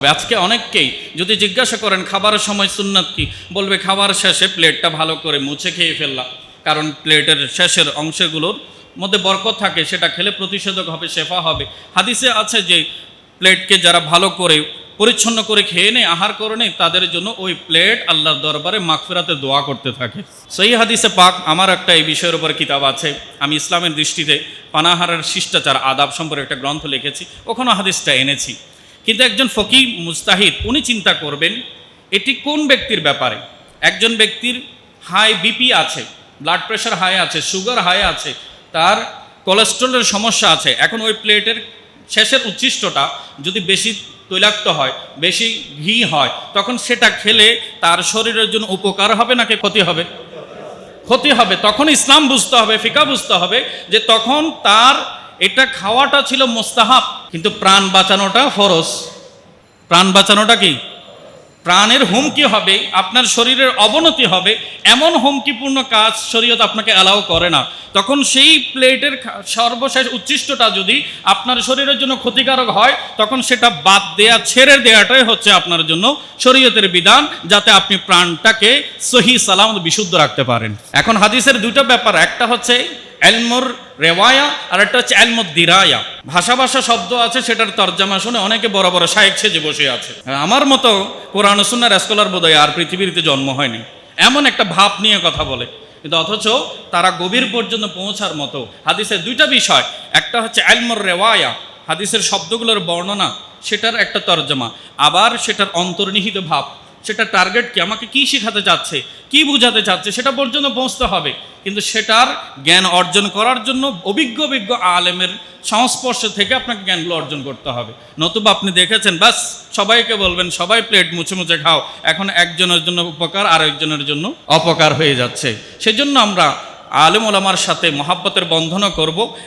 আজকে অনেককেই যদি জিজ্ঞাসা করেন খাবারের সময় সুন্নাত কি, বলবে খাবার শেষে প্লেটটা ভালো করে মুছে খেয়ে ফেললাম, কারণ প্লেটের শেষের অংশগুলোর মধ্যে বরকত থাকে, সেটা খেলে প্রতিষেধক হবে, শেফা হবে। হাদিসে আছে যে প্লেটকে যারা ভালো করে পরিচ্ছন্ন করে খেয়ে নেয়, আহার করে নেয়, তাদের জন্য ওই প্লেট আল্লাহর দরবারে মাগফিরাতে দোয়া করতে থাকে। সহিহ হাদিসে পাক, আমার একটা এই বিষয়ের উপর কিতাব আছে, আমি ইসলামের দৃষ্টিতে পানাহারের শিষ্টাচার আদাব সম্পর্কে একটা গ্রন্থ লিখেছি, ওখানে হাদিসটা এনেছি। কিন্তু একজন ফকিহ মুজতাহিদ উনি চিন্তা করবেন এটি কোন ব্যক্তির ব্যাপারে। একজন ব্যক্তির হাই বিপি আছে, ব্লাড প্রেশার হাই আছে, সুগার হাই আছে, তার কোলেস্ট্রলের সমস্যা আছে। এখন ওই প্লেটের শেষের উচ্ছিষ্টটা যদি বেশি তৈলাক্ত হয়, বেশি ঘি হয়, তখন সেটা খেলে তার শরীরের জন্য উপকার হবে নাকি ক্ষতি হবে? ক্ষতি হবে। তখন ইসলাম বুঝতে হবে, ফিকা বুঝতে হবে যে তখন তার এটা খাওয়াটা ছিল মোস্তাহাব, কিন্তু প্রাণ বাঁচানোটা ফরজ। প্রাণ বাঁচানোটা কি? প্রাণের হুমকি হবে, আপনার শরীরের অবনতি হবে, এমন হুমকিপূর্ণ কাজ শরীয়ত আপনাকে অ্যালাউ করে না। তখন সেই প্লেটের সর্বশেষ উচ্ছিষ্টটা যদি আপনার শরীরের জন্য ক্ষতিকারক হয়, তখন সেটা বাদ দেয়া, ছেড়ে দেওয়াটাই হচ্ছে আপনার জন্য শরীয়তের বিধান, যাতে আপনি প্রাণটাকে সহি সালামত বিশুদ্ধ রাখতে পারেন। এখন হাদিসের দুটো ব্যাপার, একটা হচ্ছে এলমুর রেওয়ায়া আর একটা হচ্ছে এলমুদ দিরায়া। ভাষা ভাষা শব্দ আছে, সেটার তর্জমা শুনে অনেকে বড় বড় শায়েখ সেজে বসে আছে। আমার মতো কোরআন ও সুন্নাহর স্কলার বোধহয় আর পৃথিবীতে জন্ম হয়নি, এমন একটা ভাব নিয়ে কথা বলে, কিন্তু অথচ তারা গভীর পর্যন্ত পৌঁছার মতো। হাদিসের দুইটা বিষয়, একটা হচ্ছে এলমুর রেওয়ায়া, হাদিসের শব্দগুলোর বর্ণনা, সেটার একটা তর্জমা, আবার সেটার অন্তর্নিহিত ভাব, সেটা টার্গেট কি, আমাকে কি শেখাতে চাচ্ছে, কি বোঝাতে চাচ্ছে, সেটা পর্যন্ত পৌঁছতে হবে। কিন্তু সেটার জ্ঞান অর্জন করার জন্য অভিজ্ঞ আলেমের সংস্পর্শ থেকে আপনাকে জ্ঞানগুলো অর্জন করতে হবে। নতুবা আপনি দেখেছেন বাস সবাইকে বলবেন সবাই প্লেট মুছে মুছে খাও, এখন একজনের জন্য উপকার আর একজনের জন্য অপকার হয়ে যাচ্ছে। সেজন্য আমরা আলেম ওলামার সাথে মহাব্বতের বন্ধনও করব